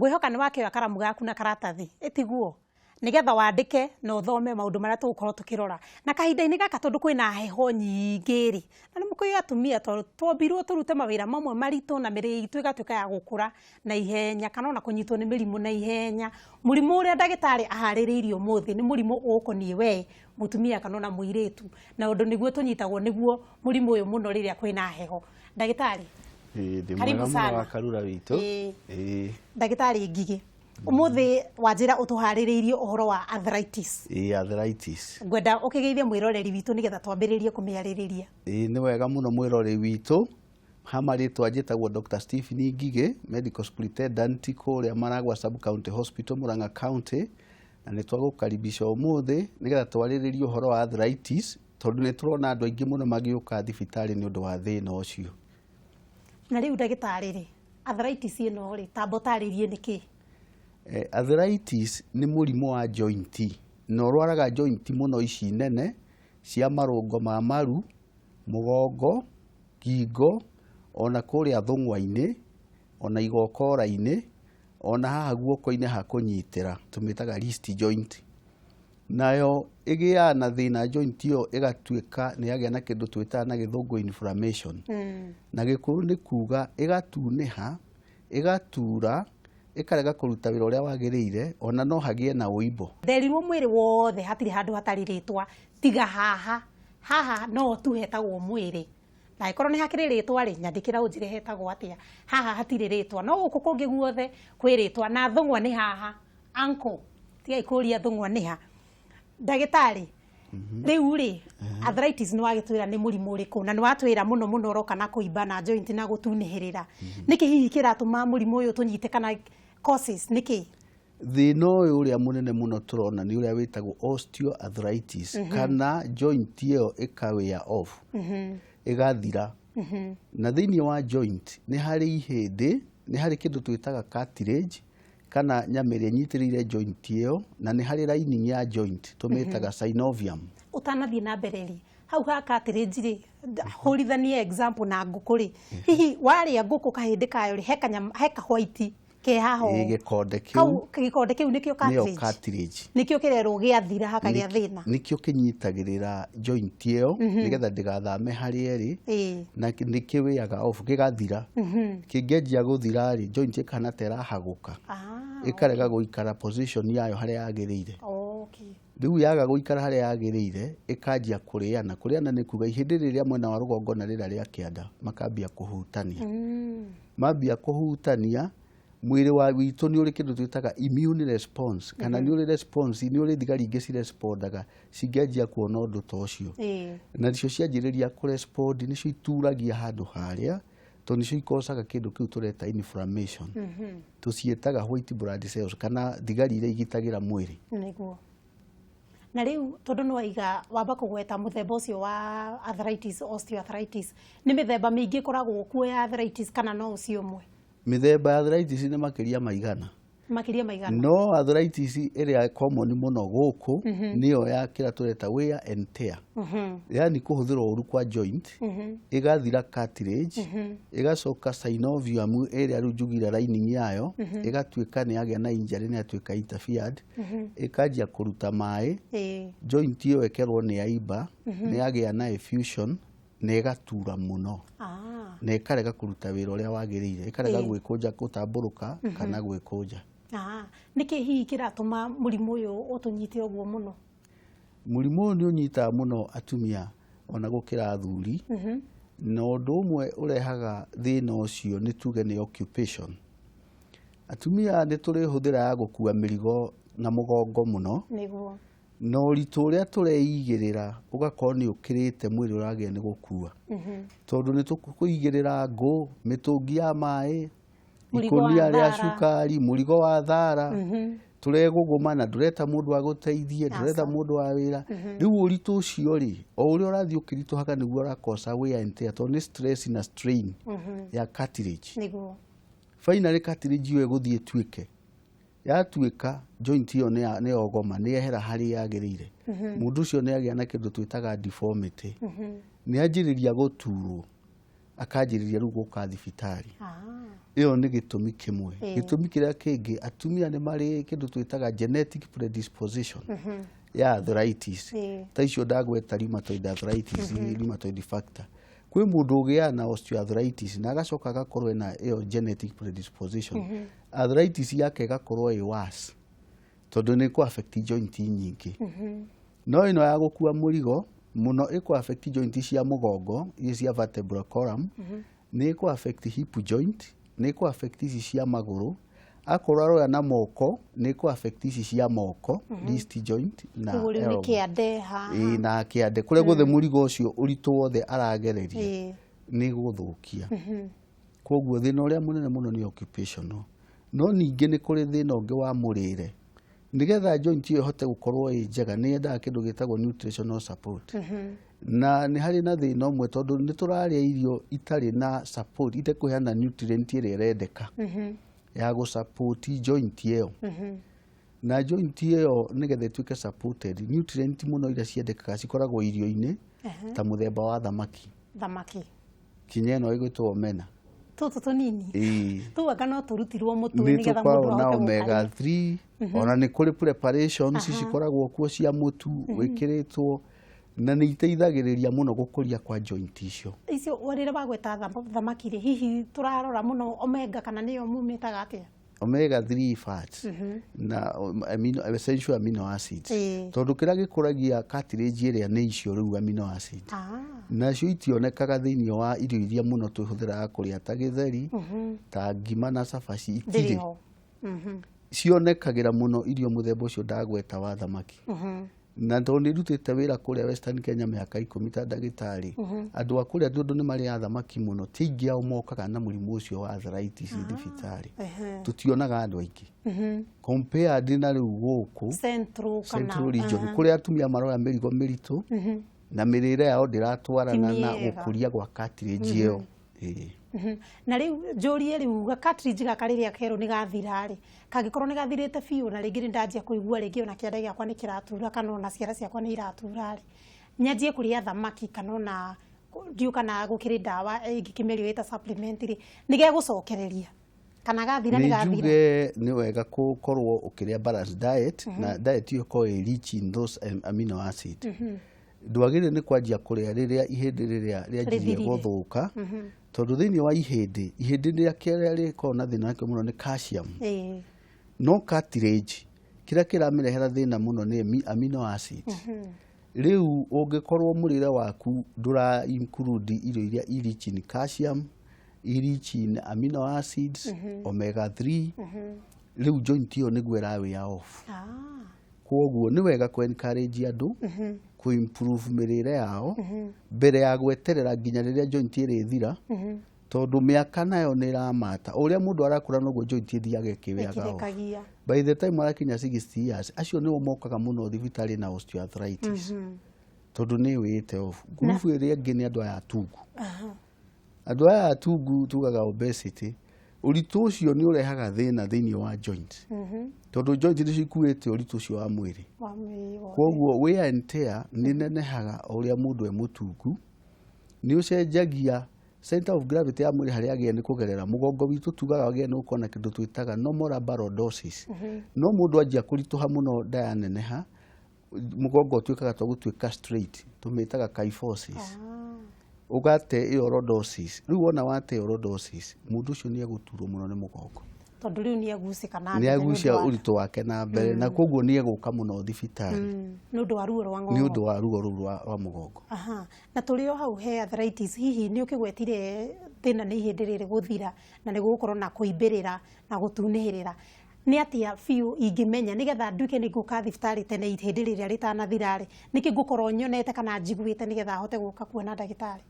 ngwihoka ni wake karamu gaku na karatathi itiguo nigetha wandike na uthome maundu maria tugukorwo tukirora na kahinda-ini gaka tondu kwina heho nyingi ri na ni mukoyo atumia twambirwo turute mawira mamwe maritu na miri itu igatuika ya gukura na ihenya kana ona kunyitwo ni mirimu na ihenya. Murimu uria ndagitari ahaririirio muthi ni murimu ukoni we mutumia kana ona muiritu na undu niguo tunyitagwo niguo murimu uyu muno riria kwina heho. Ndagitari karibu sana karura witu. Ndagitari Ngigi umuthi wanjira utuhaririirie uhoro wa arthritis. Arthritis Ngwenda ukigeithie mwiroreri witu nigetha twambiririe kumiaririria. Ni wega muno mwiroreri witu. Hamari twajitagwo Dr. Stephen Ngigi, medical superintendent kuria Maragwa sub county hospital Murang'a county, na ni twagukaribisha umuthi nigetha twariririe uhoro wa arthritis tondu ni turona andu aingi muno magiuka thibitari ni undu wa thina ucio. Na riu ndagitari ri arthritis ino ri tambotaririe niki? Arthritis ni murimu wa joint no rwaraga joint muno ici nene cia marungo ma maru, mugongo, ngingo, ona kuria thungwa-ini, ona igokora-ini, ona haha guoko-ini ha kunyitira tumitaga wrist joint. Nayo igia na thina joint yo igatuika ni yagia na kindu twita na githungu inflammation. Na gikuru ni kuga igatuniha, igatura, ikarega kuruta wira uria wagiriire, ona no hagie na uimbo. Therirwo mwiri wothe hatiri handu hatariritwa tiga haha no tu hetagwo mwiri. Na ikorwo ni hakiriritwa ri nyandikira unjire hetagwo atia haha hatiriritwa no guku kungi guothe kwiritwa na thungwa ni haha anko tiga ikuria thungwa ni ha. Ndagitari riu ri arthritis ni wagitwira ni murimu uriku na ni watwira muno uroka na kuimba na joint na gutunihirira niki hihi kiratuma murimu uyu tunyite kana causes niki? Thina uyu uria munene muno turona ni uria witagwo osteoarthritis kana joint iyo ikawia off igathira. Na thiini wa joint ni hari ihindi, ni hari kindu twitaga cartilage kana nyamiri nyitirire joint iyo na ni hari lining ya joint tumitaga synovium. Utanathie na mbere ri hau ha cartilage ri horithania example na nguku ri hihi waria nguku kahindi kayo ri heka white ke haho gikonde kiu nikio cartilage nikio kirero giathira hakagia thina nikio kinyitagirira joint iyo nigetha ndigathame hari eri na nikiwiaga off gigathira kingenjia guthira ri joint ikana tera haguka ikarega guikara position yayo hari yagirire. Riu yaga guikara hari yagirire ikanjia kuriana ni kuga ihindi riria mwena wa rugongo na rira ria kianda makambia kuhutania. Mambia kuhutania mwiri wa witu ni uri kindu twitaga immune response kana ni uri response ni uri thigari ingi ci respondaga cingenjia kuona undu ta ucio na nicio cianjiriria ku respond nicio ituragia handu haria to nicio ikosaga kindu kiu tureta inflammation tucietaga white blood cells kana thigari iria igitagira mwiri niguo. Na riu tondu no waiga wamba kugweta muthemba ucio wa arthritis osteoarthritis ni mithemba mingi koragwo ku ya arthritis kana no ucio mwe? Mithemba ya arthritis ni makiria maigana. No arthritis iria common muno guku niyo ya kira tureta wear and tear. Yani kuhuthira uru kwa joint igathira cartilage igacoka synovium iria rujugira lining yayo igatuika ni yagia na injury ni atuika interfered ikanjia kuruta mai joint iyo ekerwo ni yaimba ni yagia na effusion na igatura muno na ikarega kuruta wira uria wagiriire ikarega gwikunja gutamburuka kana gwikunja. Niki hihi kiratuma murimu uyu utunyite oguo muno? Murimu ni unyita muno atumia ona gukira athuri na undu umwe urehaga thina ucio ni tuge ni occupation. Atumia ni turi huthira ya gukua mirigo na mugongo muno niguo no uritu uria tureigirira ugakorwo ni ukirite mwiri uragia ni gukua tondu ni tukuigirira ngo mitungi ya mai ikunia ria cukari murigo wa thara tureguguma na ndureta mundu aguteithie ndureta mundu wa wira riu uritu ucio ri o uria urathie ukirituhaga niguo urakosa wear and tear tondu ni stress na strain ya cartilage niguo. Finally cartilage iyo iguthie tuike yatuika joint iyo ni ogoma ni ehera hari yagirire mundu ucio ni agia na kindu twitaga deformity ni anjiriria guturwo akanjiriria rĩu gũka thibitari. Iyo nĩ gĩtũmi kĩmwe. Gĩtũmi kĩrĩa kĩngĩ, atumia nĩ marĩ kĩndũ twĩtaga genetic predisposition ya arthritis. Ta icio ndagweta rheumatoid arthritis, rheumatoid factor. Kwĩ mũndũ ũgĩa na osteoarthritis na agacoka agakorwo na iyo genetic predisposition. Arthritis yake ĩgakorwo ĩ worse tondũ nĩ ĩkũ affect joint nyingĩ. No ĩno ya gũkua mũrigo mũno ĩkũ affect joint cia mũgongo, ici cia vertebral column, nĩ ĩkũ affect hip joint, nĩ ĩkũ affect ici cia magũrũ, akorwo aroya na moko nĩ ĩkũ affect ici cia moko, wrist joint na elbow. Na kĩande kũrĩa guothe mũrigo ũcio ũritũ wothe aragereria nĩ gũthũkia. Koguo thĩna ũrĩa mũnene mũno nĩ occupational. No ningĩ nĩ kũrĩ thĩna ũngĩ wa mũrĩre. Nigetha joint ĩyo ĩhote gũkorwo ĩ njega nĩ yendaga kĩndũ gĩtagwo nutritional support. Na nĩ harĩ na thĩna ũmwe tondũ nĩ tũrarĩa irio itarĩ na support, itekũheana nutrient ĩrĩa ĩrendeka ya gũsupport joint ĩyo. Na joint ĩyo nĩgetha ĩtuĩke supported, nutrient mũno iria ciendekaga cikoragwo irio-inĩ ta mũthemba wa thamaki. Kinya ĩno ĩgwĩtwo omena. Tũtũ tũnini. Tuaga no tũrutirwo mũtu nĩgetha mũndũ ahote omega 3. Ona nĩ kũrĩ preparations cikoragwo kuo cia mũtu wĩkĩrĩtwo na nĩ iteithagĩrĩria mũno gũkũria kwa joint icio. Icio rĩrĩa bagweta thamaki rĩ, hihi tũrarora mũno omega kana nĩyo mumĩtaga atĩa? Omega 3 fats na essential amino acids. Tondũ kĩrĩa gĩkũragia cartilage ĩrĩa nĩ icio rĩu amino acids. Nacio itionekaga thĩinĩ wa irio iria mũno twĩhũthĩraga kũrĩa ta gĩtheri, ta ngima na cabaci itirĩ. Cionekagĩra mũno irio mũthemba ũcio ndagweta wa thamaki. Na tondũ nĩ ndutĩte wĩra kũrĩa Western Kenya mĩaka 10 ta ndagĩtarĩ, andũ a kũrĩa andũ nĩ marĩaga thamaki mũno, ti aingĩ ao mokaga na mũrimũ ũcio wa arthritis thibitarĩ. Tutionaga andũ aingĩ compared na rĩu gũkũ Central region kũrĩa atumia maroya mĩrigo mĩritũ na mĩrĩre yao ndĩratwarana na gũkũria gwa cartilage ĩyo. Na rĩu njũrie rĩu cartilage gaka rĩrĩa kerwo nĩ gathira rĩ, kangĩkorwo nĩ gathirĩte biũ na rĩngĩ nĩ ndanjia kũigua rĩngĩ ona kĩande gĩakwa nĩ kĩratura kana ona ciara ciakwa nĩ iratura rĩ, nyanjie kũrĩa thamaki kana ona ndiũka na gũkĩrĩ ndawa ĩngĩkĩmerio ĩta supplement rĩ, nĩ gegũcokereria kana gathira nĩ gathira? Njuge nĩ wega gũkorwo ũkĩrĩa balanced diet na diet ĩyo ĩkorwo rich in those amino acids. Ndwagĩrĩire nĩ kwanjia kũrĩa rĩrĩa ihĩndĩ rĩrĩa rĩanjirie gũthũka tondũ thĩinĩ wa ihĩndĩ rĩrĩa kĩrĩa rĩkoragwo na thĩna nakĩo mũno nĩ calcium. No cartilage kĩrĩa kĩramĩrehera thĩna mũno nĩ amino acids. Rĩu ũngĩkorwo mũrĩre waku ndũra include irio iria rich in calcium, rich in amino acids, omega 3, rĩu joint ĩyo nĩguo ĩrawĩa off. Koguo nĩ wega encourage andũ improve mĩrĩre yao mbere ya gweterera nginya rĩrĩa joint ĩrĩthira, tondũ mĩaka nayo nĩ ĩramata. Ũrĩa mũndũ arakũra noguo joint ĩthiaga ĩkĩwĩaga. By the time arakinya 60 years, acio nĩo mokaga mũno thibitarĩ na osteoarthritis tondũ nĩ wĩte off. Ngurubu ĩrĩa ĩngĩ nĩ andũ aya atungu. Andũ aya atungu tugaga obesity. Ũritũ ũcio nĩ ũrehaga thĩna thĩinĩ wa joint. Tondũ joint nĩ cikuĩte ũritũ ũcio wa mwĩrĩ. Koguo wear and tear nĩ nenehaga ũrĩa mũndũ mũtungu. Nĩ ũcenjagia center of gravity ya mwĩrĩ harĩa agĩa nĩ kũgerera mũgongo witũ, tugaga agĩa nĩ gũkorwo na kĩndũ twĩtaga normal lordosis. No mũndũ anjia kũritũha mũno nda neneha, mũgongo ũtuĩkaga twa gũtuĩka straight, tũmĩtaga kyphosis. Ũgate iyo lordosis. Rĩu wona wate iyo lordosis, mũndũ ũcio nĩ egũturwo mũno nĩ mũgongo. Tondũ rĩu nĩ agucĩka na mbere. Nĩ agucia ũritũ wake na mbere na koguo nĩ egũka mũno thibitarĩ. Nĩ ũndũ wa ruo rwa ng'ongo. Nĩ ũndũ wa ruo rũu rwa mũgongo. Na tũrĩ o hau he arthritis, hihi nĩ ũkĩgwetire thĩna nĩ ihĩndĩ rĩrĩ gũthira na nĩ gũkorwo na kũimbĩrĩra na gũtunĩhĩrĩra. Nĩ atĩa biũ ingĩmenya nĩgetha nduĩke nĩ ngũka thibitarĩ tene ihĩndĩ rĩrĩa rĩtanathira rĩ, nĩkĩ ngũkorwo nyonete kana njiguĩte nĩgetha hote gũka kuona ndagĩtarĩ?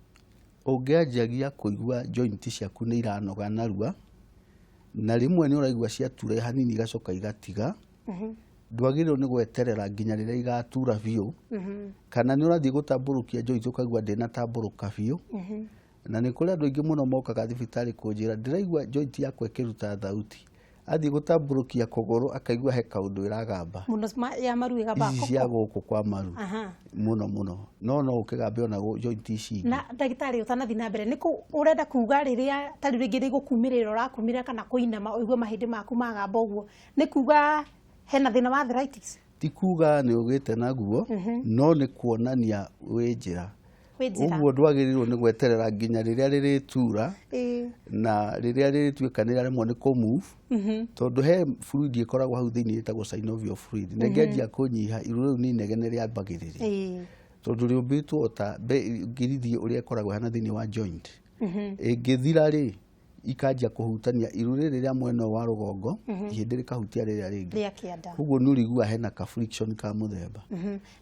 Ũngĩanjagia kũigua joint ciaku nĩ iranoga narua na rĩmwe nĩ ũraigua ciatura hanini igacoka igatiga, ndwagĩrĩirwo nĩ gweterera nginya rĩrĩa igatura biũ, kana nĩ ũrathiĩ gũtambũrũkia joint ũkaigua ndĩnatambũrũka biũ. Na nĩ kũrĩ andũ aingĩ mũno mokaga thibitarĩ kũnjĩra ndĩraigua joint yakwa ĩkĩruta thauti, athi gutamburukia kuguru akaigua he kaundu iragamba muno ya maru igamba ici cia guku kwa maru muno no ukigambe ona joint ici na ndagitari utanathi na mbere niku urenda kuga riria tari ringi rigukumirira urakumira kana kuinama uigwe mahindi maku magamba uguo ni kuga hena thina wa arthritis ti kuga ni ugite naguo no ni kuonania wi njira uguo ndwagirirwo ni gweterera nginya riria riritura na riria rirituika ni raremwo ni ku move tondu he fluid ikoragwo hau thiini itagwo synovial fluid nengendia kunyiha iru riu ni negene riambagiriria tondu riumbitwo ta ngirithi uria ikoragwo hana thiini wa joint ingithira ri ikanjia kuhutania iru riria mwena wa rugongo ihindi rikahutia riria ringi uguo ni urigua hena ka friction ka muthemba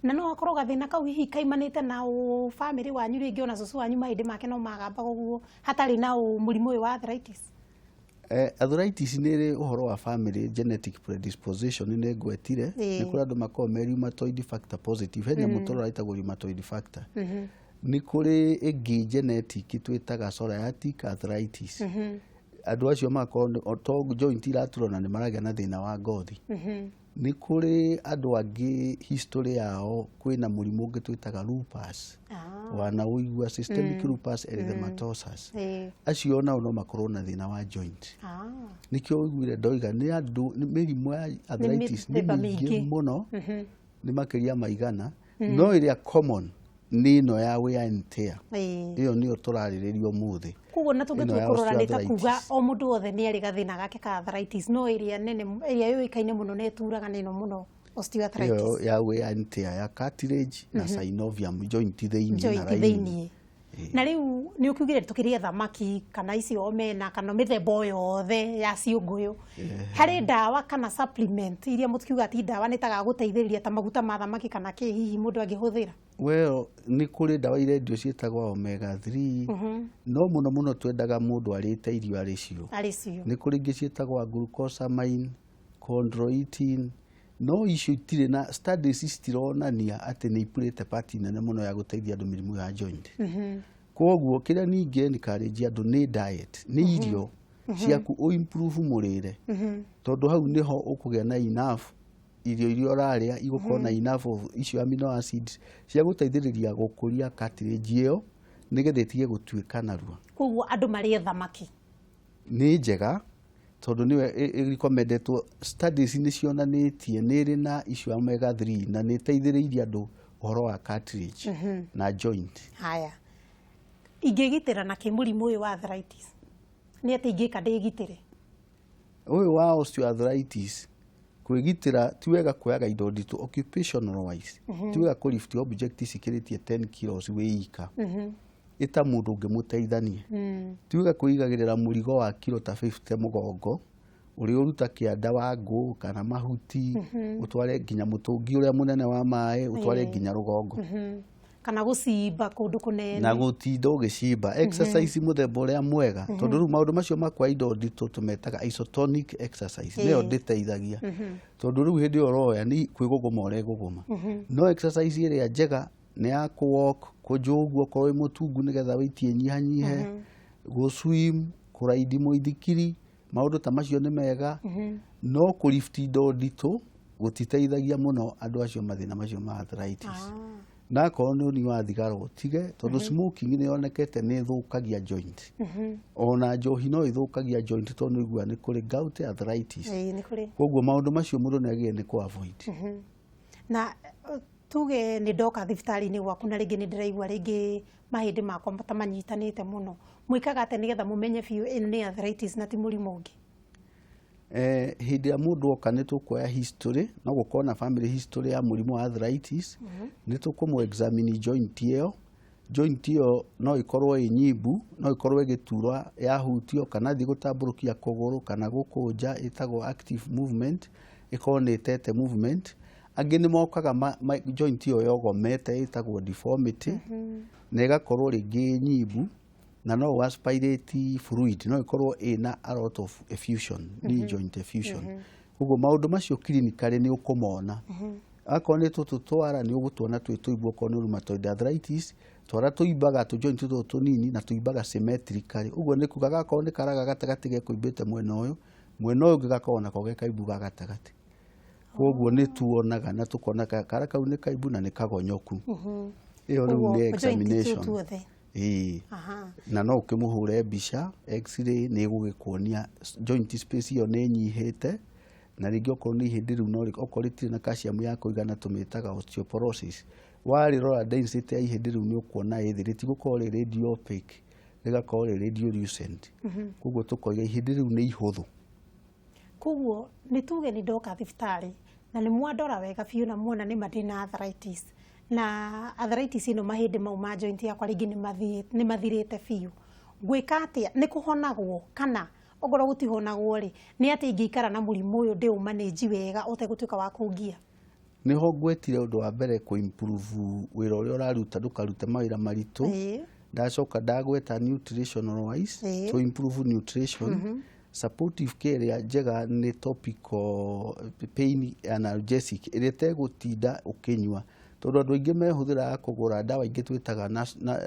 na no akorwo gathina kau hihi kaimanite na family wanyu ringi ona cucu wanyu mahindi make no magamba uguo hatari na murimu wa arthritis arthritis ni ri uhoro wa family genetic predisposition ni ngwetire ni kuri andu makoo me rheumatoid factor positive hena mutoro aitagwo rheumatoid factor ni kuri igi genetic twitaga psoriatic arthritis andu acio makoo to joint iraturona ni maragia na thina wa ngothi ni kuri andu angi history yao kwina murimu ungi twitaga lupus wana uigua systemic lupus erythematosus acio nao no makorwo na thina wa joint nikio uiguire ndoiga ni andu mirimu ya arthritis ni mingi muno ni makiria maigana no iria common ni no ya wear and tear iyo niyo turariririo muthi kugo na tungitukuroranita kuga o mundu wothe ni ari gathina gake ka arthritis no iria nene iria yoikaine muno ne turaga neno muno osteoarthritis iyo ya wear and tear ya cartilage na synovium joint thiini na raini na riu ni ukugire tukiria thamaki kana ici omena kana mithembo yothe ya ciunguyu hari dawa kana supplement iria mutkiuga ti dawa nitaga guteithiriria ta maguta ma thamaki kana ki hihi mundu angihuthira well ni kuri dawa irendio cietagwa omega 3 no muno twendaga mundu arite irio aricio ni kuri ngi cietagwa glucosamine chondroitin no icio itire na studies citironania ati ni ipurite part nene muno ya guteithia andu mirimu ya joint koguo kiria ninge ni encourage andu ni diet ni irio ciaku o improve murire tondu hau niho ukugia na enough irio raria igukona enough icio amino acids cia guteithiriria gukuria cartilage iyo nigethe tige gutuika narua koguo andu mari thamaki ni njega tondu niwe recommended studies ni cionanitie ni ri na icio omega 3 na ni teithiriria andu uhoro wa cartilage na joint haya ingigitira na kimurimu uyu wa arthritis ni ati ingika ndigitire uyu wa osteoarthritis kwigitira tiwega kuyaga indo nditu occupational wise tiwega ku lift object sikiritie 10 kilos wiika ita mundu ngimuteithania tiwega kuigagirira murigo wa kilo ta 50 mugongo uri uruta kianda wa ngu kana mahuti utware nginya mutungi uria munene wa mai utware nginya rugongo kana gucimba kundu kunene na gutinda ugicimba exercise muthemba uria mwega tondu ru maundu macio makwa indo nditu tumetaga isotonic exercise neo nditeithagia tondu ru hindi oroya ni kwiguguma ore guguma no exercise iria njega ni ya ku walk kujuguo kwa mutungu nigetha witie nyihanyihe go swim kuraidi muithikiri maundu ta macio ni mega no ku lift indo nditu gutiteithagia muno andu acio mathina macio ma arthritis na kono ni wa thigara tige tondu smoking ni yonekete ni thukagia joint ona njohi no ithukagia joint tondu igua ni kuri gout arthritis koguo maundu macio mundu ni agie ni ku avoid na tuge ni ndoka thibitari ni gwaku na ringi ni ndiraigua ringi mahindi makwa tamanyitanite muno mwikaga ate nigetha mumenye biu ino ni arthritis na ti murimu ungi hindi ya mundu oka ni tukuoya history no gukona family history ya murimu wa arthritis ni tukumu examine joint iyo no ikorwo inyibu no ikorwo igiturwa yahutio kana thi gutamburukia kuguru kana gukunja itagwo active movement ikorwo ni tete movement angi ni mokaga joint iyo yogomete itagwo deformity na igakorwo ringi nyibu na no aspirate fluid no ikorwo ina a lot of effusion ni joint effusion ugo maundu macio clinically ni ukomona akone tutwara ni ugutwona twituibwo kono rheumatoid arthritis twara tuibaga tu joint tu nini na tuibaga symmetrically ugo ni kugaga kono karaga gatagati ge kuibete mwena uyu mwena ũngĩ gakorwo nako ge kaimbu ga gatagati. Koguo nĩ tuonaga na tukona kara kau nĩ kaimbu na nĩ kagonyoku. Iyo rĩu nĩ examination. Na no ũkĩmũhũre mbica x-ray nĩ ĩgũgĩkuonia joint space iyo nĩ nyihĩte, na rĩngĩ okorwo nĩ ihĩndĩ rĩu no okorwo rĩtirĩ na calcium ya kũigana tũmĩtaga osteoporosis. Warĩrora density ya ihĩndĩ rĩu nĩ ũkuona ĩthĩ rĩtigũkorwo rĩ radio opaque, rĩgakorwo rĩ radiolucent. Koguo tũkoiga ihĩndĩ rĩu nĩ ihũthũ. Koguo nĩ tuge nĩ ndoka thibitarĩ na nĩ mwandora wega biũ na muona nĩ ma ndĩna arthritis, na arthritis ĩno mahĩndĩ mau ma joint yakwa rĩngĩ nĩ mathirĩte biũ. Ngwĩka atĩa? Nĩ kũhonagwo kana okorwo gũtihonagwo rĩ nĩ atĩ ingĩikara na mũrimũ ũyũ ndĩ ũmanĩnji wega ũtegũtuĩka wa kũngia? Nĩho ngwetire ũndũ wa mbere kũ improve wĩra ũrĩa ũraruta ndũkarute mawĩra maritũ. Ndacoka ndagweta nutritional wise to improve nutrition. Supportive care ya njega nĩ topical pain analgesic ĩrĩa tegũtinda ũkĩnyua, tondũ andũ aingĩ mehũthĩra kũgũra ndawa ingĩ twĩtaga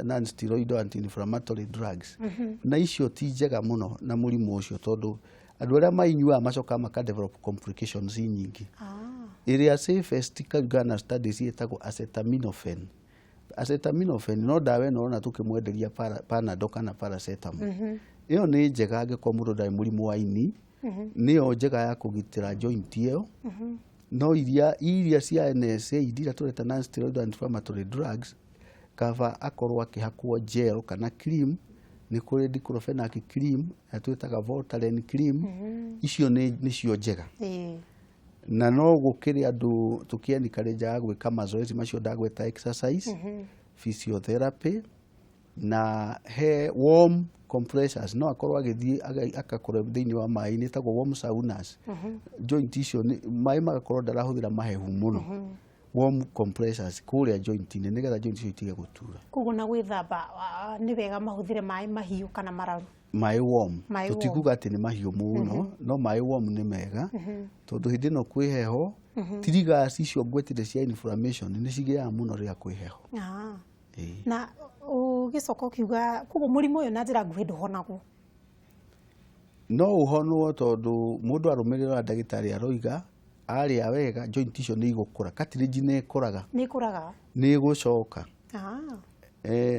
non steroid anti-inflammatory drugs, na icio ti njega mũno na mũrimũ ũcio, tondũ andũ arĩa mainyuaga macoka maka develop complications nyingĩ. Ĩrĩa safest kũringana studies yetagwo acetaminophen. Acetaminophen no ndawa ĩno ona tũkĩmwenderia Panadol kana paracetamol. Iyo nĩ njega angĩkorwo mũndũ ndarĩ mũrimũ wa ini, nĩyo njega ya kũgitĩra joint ĩyo. No iria cia NSAID iria tũreta non steroid anti-inflammatory drugs, kaba akorwo akĩhakwo gel kana cream. Nĩ kũrĩ diclofenac cream na twĩtaga Voltaren cream. Icio nĩcio njega. Na no gũkĩrĩ andũ tũkĩencourage ya gwĩka mazoezi macio ndagweta exercise, physiotherapy na warm compressors. No akorwo agĩthiĩ akakorwo thĩinĩ wa maĩ-inĩ tagwo warm saunas. Joint icio maĩ magakorwo ndarahũthĩra mahehu mũno. Warm compressors kũrĩa joint-inĩ nĩgetha joint icio itige gũtura. Koguo na gwĩthamba nĩ wega mahũthĩre maĩ mahiũ kana mararu? Maĩ warm. Tũtikuga atĩ nĩ mahiũ mũno, no maĩ warm nĩ mega, tondũ hĩndĩ ĩno kwĩ heho, triggers icio ngwetire cia inflammation nĩ cigĩaga mũno rĩrĩa kwĩ heho. Na ũgĩcoka ũkiuga koguo mũrimũ ũyũ na njĩra nguhĩ ndũhonagwo? No ũhonwo tondũ mũndũ arũmĩrĩra ndagĩtarĩ aroiga arĩa wega joint icio nĩ igũkũra. Cartilage nĩ ĩkũraga. Nĩ ĩkũraga? Nĩ ĩgũcoka.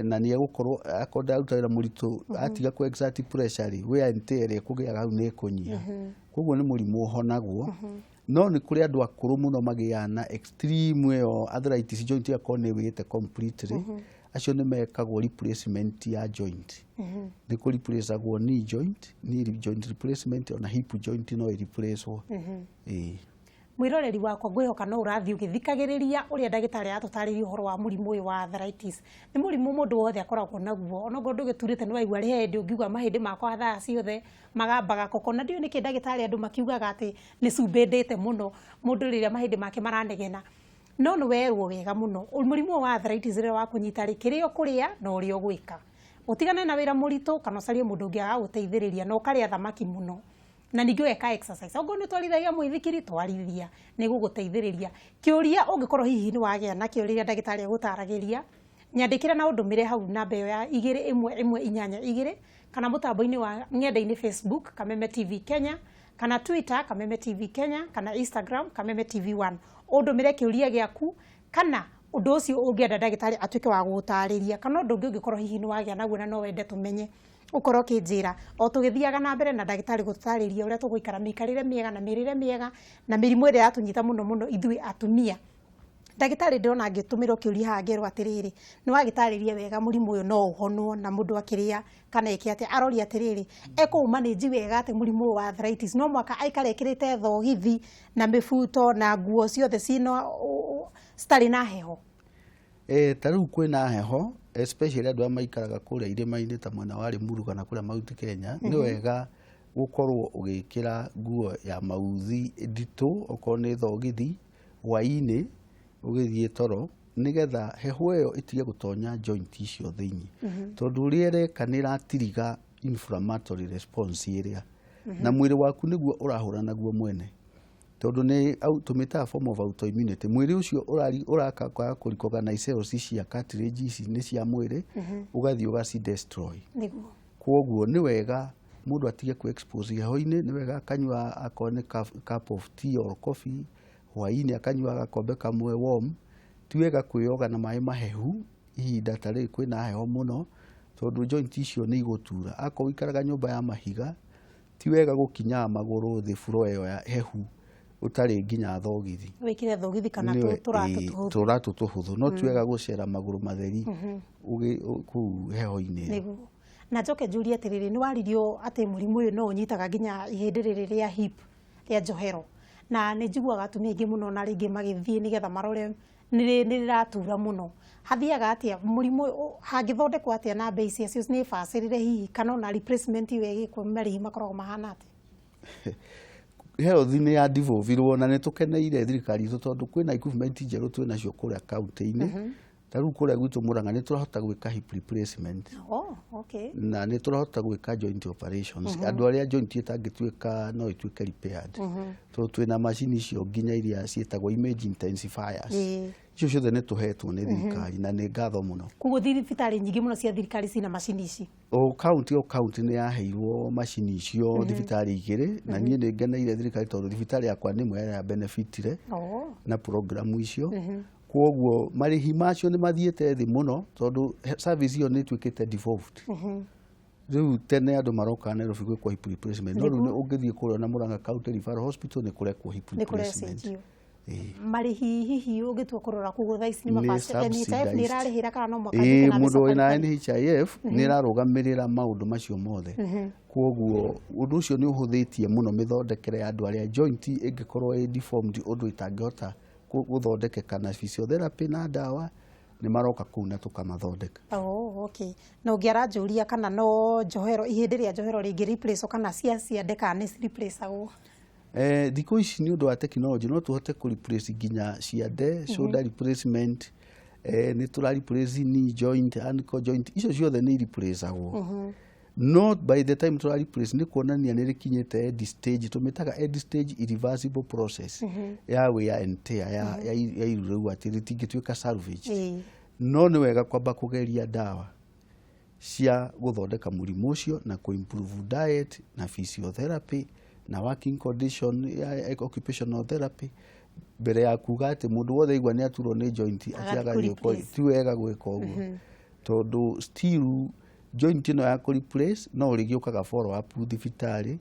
Na nĩ egũkorwo akorwo ndaruta wĩra mũritũ atiga ku exert pressure wear and tear ĩkũgĩaga hau nĩ ĩkũnyiha. Koguo nĩ mũrimũ ũhonagwo. No nĩ kũrĩ andũ akũrũ mũno magĩaga na extreme arthritis joint yakorwo nĩ ĩwĩte completely. Acio nĩ mekagwo replacement ya joint. Nĩ kũ replaceagwo knee joint, knee joint replacement ona hip joint no ĩreplacewo. Mwĩroreri wakwa ngwĩhoka no ũrathiĩ ũgĩthikagĩrĩria ũrĩa ndagĩtarĩ atũtarĩria ũhoro wa mũrimũ ũyũ wa arthritis. Nĩ mũrimũ mũndũ wothe akoragwo naguo, ona ngoro ndũgĩturĩte nĩ waigua rĩhĩndĩ ũngiuga mahĩndĩ makwa thaa ciothe magambaga koko. Na ndiũ nĩkĩ ndagĩtarĩ andũ makiugaga atĩ nĩ cumbĩ ndĩte mũno mũndũ rĩrĩa mahĩndĩ make maranegena. No nĩ werwo wega mũno mũrimũ wa arthritis rĩrĩa wakũnyita rĩ kĩrĩa ũkũrĩa na ũrĩa ũgwĩka. Ũtigane na wĩra mũritũ kana ũcarie mũndũ ũngĩ agagũteithĩrĩria na ũkarĩa thamaki mũno. Na ningĩ weka exercise. Ogo nĩ twarithagia mũithikiri twarithia nĩ gũgũteithĩrĩria. Kĩũria ũngĩkorwo hihi nĩ wagĩa na kĩũria ndagĩtarĩ agũtaragĩria, nyandĩkĩra na ũndũmĩre hau namba ĩyo ya 21182 kana mũtambo-inĩ wa ng'enda-inĩ Facebook Kameme TV Kenya, kana Twitter Kameme TV Kenya, kana Instagram Kameme TV1. Ũndũmĩre kĩũria gĩaku kana ũndũ ũcio ũngĩenda ndagĩtarĩ atuĩke wa gũgũtarĩria, kana ũndũ ũngĩ ũngĩkorwo hihi nĩ wagĩa naguo na no wende tũmenye ukorwo kĩnjĩra o tũgĩthiaga na mbere na ndagĩtarĩ gũtarĩria ũrĩa tũgũikara mĩikarĩre mĩega na mĩrĩre mĩega na mĩrimũ ĩrĩa yatũnyita mũno ithuĩ atumia. Ndagĩtarĩ ndĩrona angĩtũmĩrwo kĩũria haha ngerwo atĩrĩrĩ nĩ wagĩtarĩria wega mũrimũ ũyũ no ũhonwo na mũndũ akĩrĩa kana eke atĩ aroria atĩrĩrĩ ekũũmanĩnji wega atĩ mũrimũ wa arthritis no mwaka aikare ekĩrĩte thogithi na mĩbuto na nguo ciothe citarĩ na heho? Ta rĩu kwĩna heho especially andũ arĩa maikaraga kũrĩa irĩma-inĩ ta mwena wa Limuru kana kũrĩa Mount Kenya, nĩ wega gũkorwo ũgĩkĩra nguo ya mauthi nditũ okorwo nĩ thogithi hwaĩ-inĩ ũgĩthiĩ toro nĩgetha heho ĩyo ĩtige gũtonya joint icio thĩinĩ, tondũ ũrĩa ĩreka nĩ ĩratiriga inflammatory response ĩrĩa na mwĩrĩ waku nĩguo ũrahũra naguo mwene, tondũ nĩ tũmĩtaga form of autoimmunity. Mwĩrĩ ũcio ũrakaga kũrecognize cells cia cartilage ici nĩ cia mwĩrĩ ũgathiĩ ũgaci destroy. Kwoguo nĩ wega mundu atige ku expose heho-ini ni wega akanyua akone cup of tea or coffee hwaini akanyua gakombe kamwe warm ti wega kwioga na maĩ mahehu ihinda ta rĩrĩ kwĩna heho mũno tondu joint icio nĩ igũtura akorwo ikaraga nyũmba ya mahiga ti wega gũkinyaga magũrũ thĩ floor ĩyo ya hehu utari nginya thogithi wikire thogithi kana turatu tuhuthu no ti wega gũcera magũrũ matheri kuu heho-inĩ na njoke njurie atiriri ni waririo ati mũrimũ ũyũ no ũnyitaga nginya ihĩndĩ rĩrĩ rĩa hip rĩa njohero na nĩ njiguaga atumia aingĩ mũno na rĩngĩ magĩthiĩ nĩgetha marore nĩ rĩratura mũno hathiaga atia mũrimũ hangĩthondekwo atia na mbei cia cio nĩ bacĩrĩre hihi kana na replacement wegĩkwo marĩhi makoragwo mahana atia health nĩ ya devolvirwo na nĩ tũkeneire thirikari itũ tondũ kwĩna equipment njerũ twĩnacio kũrĩa kaunti-inĩ ta rĩu kũrĩa gwitũ Mũrang'a nĩ tũrahota gwĩka hip replacement na nĩ tũrahota gwĩka joint operations andũ arĩa joint ĩtangĩtuĩka no ĩtuĩke repaired tondũ twĩna macini icio nginya iria ciĩtagwo image intensifiers icio ciothe nĩ tũhetwo nĩ thirikari na nĩ ngatho mũno. Koguo thibitarĩ nyingĩ mũno cia thirikari cina macini ici o kaunti nĩ yaheirwo macini icio thibitarĩ igĩrĩ na niĩ nĩ ngeneire thirikari tondũ thibitarĩ yakwa nĩ ĩmwe ya benefitire na programu icio kwoguo marĩhi macio nĩ mathiĩte thĩ mũno tondũ service iyo nĩ ĩtuĩkĩte devolved rĩu tene andũ maroka Nairobi gwĩkwo hip replacement no rĩu ũngĩthiĩ kũrĩa na Mũrang'a County Referral Hospital nĩ kũrekwo hip replacement marĩhi hihi ũngĩtua kũrora kũguo thaa ici nĩ mabacĩrĩte NHIF nĩ ĩrarĩhĩra kana no mwaka kana mũndũ wĩna NHIF nĩ ĩrarũgamĩrĩra maũndũ macio mothe kwoguo ũndũ ũcio nĩ ũhũthĩtie mũno mĩthondekere ya andũ arĩa joint ĩngĩkorwo ĩ deformed ũndũ itangĩhota gũthondekeka na physiotherapy na ndawa nĩ maroka kũu na tũkamathondeka. Na ũngĩaranjũria kana no njohero ihĩndĩ rĩa njohero rĩngĩ replace kana ciande kana nĩ replaceagwo thikũ ici nĩ ũndũ wa tekinoronjĩ no tũhote kũ replace nginya ciande shoulder replacement nĩ tũra replace knee joint ankle joint icio ciothe nĩ replaceagwo no by the time tũra replace nĩ kuonania nĩ rĩkinyĩte end stage tũmĩtaga end stage irreversible process ya wear and tear ya iru rĩu atĩ rĩtingĩtuĩka salvage no nĩ wega kwamba kũgeria ndawa cia gũthondeka mũrimũ ũcio na ku improve diet na physiotherapy na working condition ya occupational therapy mbere ya kuga atĩ mũndũ wothe igua nĩ aturwo nĩ joint atiaga gwĩko ti wega gwĩka ũguo tondũ still joint ĩno ya replace no rĩgĩũkaga follow up thibitarĩ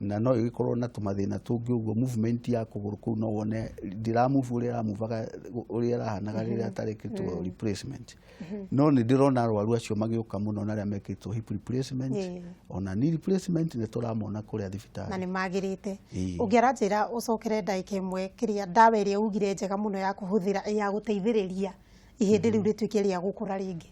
na no ĩgĩkorwo na tũmathĩna tũngĩ ũguo movement ya kũgũrũ kũu no wone ndiramove ũrĩa ĩramuvaga ũrĩa ĩrahanaga rĩrĩa atarĩkĩtwo replacement no nĩ ndĩrona arwaru acio magĩũka mũno na arĩa mekĩtwo hip replacement ona knee replacement nĩ tũramona kũrĩa thibitarĩ na nĩ magĩrĩte ũngĩaranjĩra ũcokere ndagĩka ĩmwe kĩrĩa ndawa ĩrĩa ugire njega mũno ya kũhũthĩra ya gũteithĩrĩria ihĩndĩ rĩu rĩtuĩke rĩa gũkũra rĩngĩ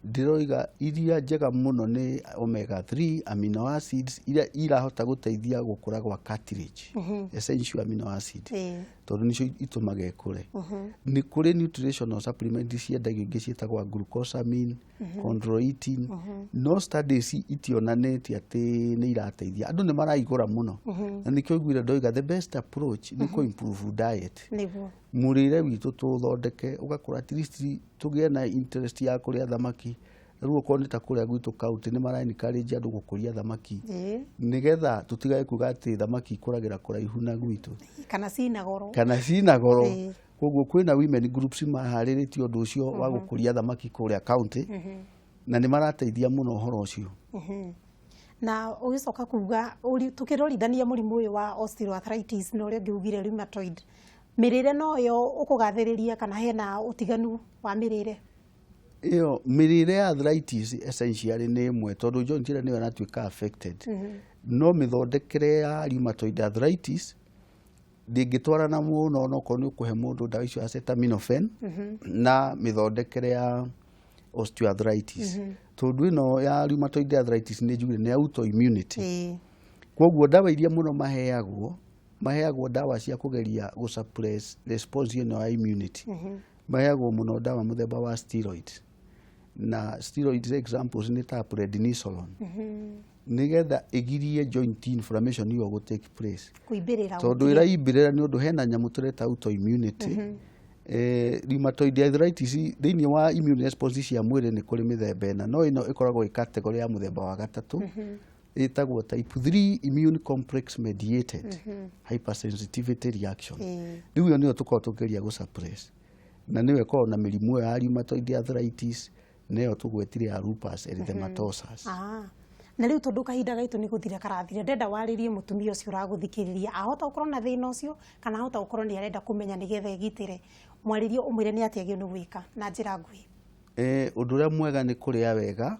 ndiroiga iria njega mũno nĩ omega 3 amino acids iria irahota gũteithia gũkũra gwa cartilage essential amino acid tondũ nĩcio itũmaga ĩkũre nĩ kũrĩ nutritional supplement ciendagio ingĩ ciĩtagwo glucosamine chondroitin no studies itionanĩtie atĩ nĩ irateithia andũ nĩ maraigũra mũno na nĩkĩo nguire ndoiga the best approach nĩ kũ improve diet mũrĩre witũ tũthondeke ũgakora at least tũgĩe na interest ya kũrĩa thamaki rĩu okorwo nĩ ta kũrĩa gwitũ kaunti nĩ mara-encourage andũ gũkũria thamaki nĩgetha tũtigage kuga atĩ thamaki ikũragĩra kũraihu na gwitũ kana cina goro kwoguo kwĩna women groups maharĩrĩtie ũndũ ũcio wa gũkũria thamaki kũrĩa kaunti na nĩ marateithia mũno ũhoro ũcio na ũgĩcoka kuga tũkĩrorithania mũrimũ ũyũ wa osteoarthritis na ũrĩa ũngĩugire rheumatoid mĩrĩre no yo ũkũgathĩrĩria kana hena ũtiganu wa mĩrĩre iyo mĩrĩre ya arthritis essentially nĩ ĩmwe tondũ joint ĩrĩa nĩyo ĩratuĩka affected no mĩthondekere ya rheumatoid arthritis ndĩngĩtwarana mũno no korwo nĩ ũkũhe mũndũ ndawa icio acetaminophen na mĩthondekere ya osteoarthritis tondũ ĩno ya rheumatoid arthritis nĩ njugire nĩ autoimmunity kwoguo ndawa iria mũno maheagwo ndawa cia kũgeria gũsuppress response ĩno ya immunity maheagwo mũno ndawa mũthemba wa steroids na steroids examples nĩ ta prednisolone nĩgetha ĩgirie joint inflammation iyo gũ take place tondũ ĩraimbĩrĩra nĩ ũndũ hena nyamũ tũreta autoimmunity Rheumatoid arthritis thĩinĩ wa immune response cia mwĩrĩ nĩ kũrĩ mĩthemba ĩna, no ĩno ĩkoragwo ĩ category ya mũthemba wa gatatũ, ĩtagwo type 3 immune complex mediated hypersensitivity reaction. Rĩu ĩyo nĩyo tũkoragwo tũkĩgeria gũ-suppress, na nĩyo ĩkoragwo na mĩrimũ ya rheumatoid arthritis, nĩyo tũgwetire ya lupus erythematosus. Na rĩu tondũ kahinda gaitũ nĩ gũthira karathira, ndenda warĩrie mũtumia ũcio ũragũthikĩrĩria ahota gũkorwo na thĩna ũcio kana ahota gũkorwo nĩ arenda kũmenya nĩgetha egitĩre, mwarĩrie ũmwĩre nĩ atĩa agĩrĩirwo nĩ gwĩka na njĩra nguhĩ. Ũndũ ũrĩa mwega nĩ kũrĩa wega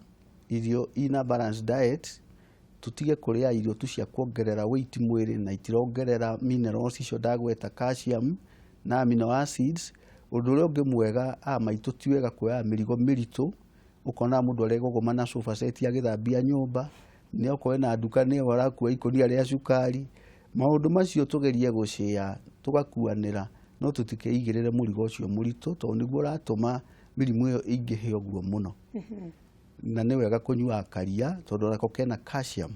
irio ina balanced diet, tutige kũrĩa irio tu cia kuongerera weight mwĩrĩ na itirongerera minerals icio ndagweta calcium na amino acids. Ũndũ ũrĩa ũngĩ mwega maitũ ti wega kuoya mĩrigo mĩritũ, ukona mũndũ aregogoma na sofa set agĩthambia nyũmba, nĩ okorwo na nduka nĩ arakua ikũnia rĩa cukari. Maũndũ macio tũgerie gũcĩa tugakuanĩra, no tũtikeigĩrĩre mũrigo ũcio mũritũ, tondũ nĩguo ũratũma mĩrimũ ĩyo ĩingĩhe ũguo mũno. Na nĩ wega kũnyua karia, tondũ nako kena calcium,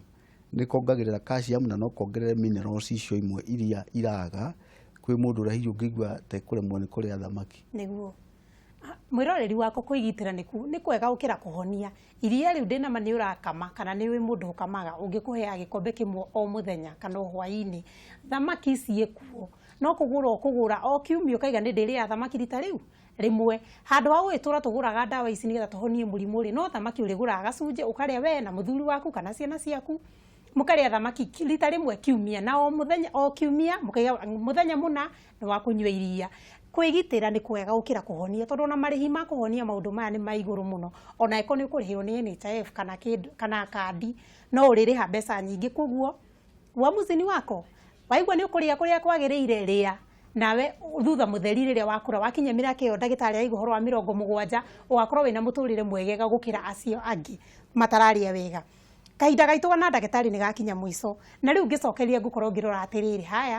nĩ kongagĩrĩra calcium na no kongerere minerals icio imwe iria iraga kwĩ mũndũ ũrĩa hihi ũngĩigua tekũremwo nĩ kũrĩa thamaki. Nĩguo mwĩroreri wako kwĩgitĩra nĩ kwega gũkĩra kũhonia. Iria rĩu ndĩnama nĩ ũrakama kana nĩ wĩ mũndũ ũkamaga ũngĩkũhea gĩkombe kĩmwe o mũthenya kana hwaĩ-inĩ, thamaki ciĩ kuo, no kũgũra o kiumia ũkaiga nĩ ndĩrĩa thamaki rita rĩu rĩmwe, handũ ha gũgĩtũra tũgũraga ndawa ici nĩgetha tũhonie mũrimũ ũrĩ, no thamaki ũrĩgũraga gacunjĩ ũkarĩa we na mũthuri waku kana ciana ciaku, mũkarĩa thamaki rita rĩmwe kiumia, na o mũthenya o kiumia mũkaiga mũthenya mũna nĩ wa kũnyua iria. Kwĩgitĩra nĩ kwega gũkĩra kũhonia, tondũ na marĩhi ma kũhonia maũndũ maya nĩ maigũrũ mũno, ona ĩko nĩ ũkũrĩhĩrwo nĩ NHIF kana kandi, no ũrĩrĩha mbeca nyingĩ. Koguo uamuzi ni wako, waigua nĩ ũkũrĩa kũrĩa kwagĩrĩire rĩa, nawe thutha mũtheri rĩrĩa wakũra wakinya mĩaka ĩyo ndagĩtarĩ aigua ũhoro wa 70 ũgakorwo wĩna mũtũrĩre mwegega gũkĩra acio angĩ matararĩa wega. Kahinda gaitũ na ndagĩtarĩ nĩ gakinya mũico, na rĩu ngĩcokeria ngũkorwo ngĩrora atĩrĩrĩ, haya